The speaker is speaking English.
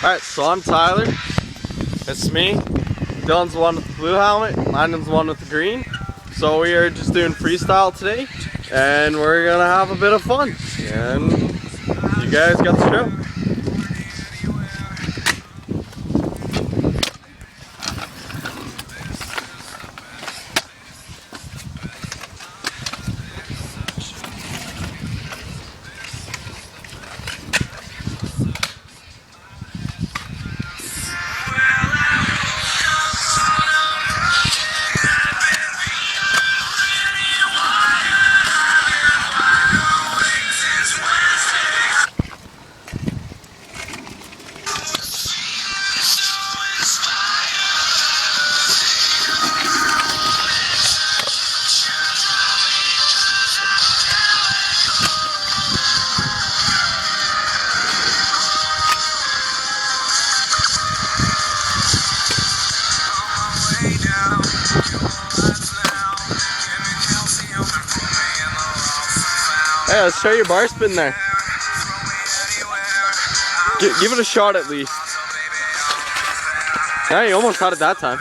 Alright, so I'm Tyler. It's me. Dylan's the one with the blue helmet. Landon's the one with the green. So we are just doing freestyle today. And we're gonna have a bit of fun. And you guys got the show. Hey, let's try your bar spin there. Give it a shot at least. Yeah, you almost had it that time.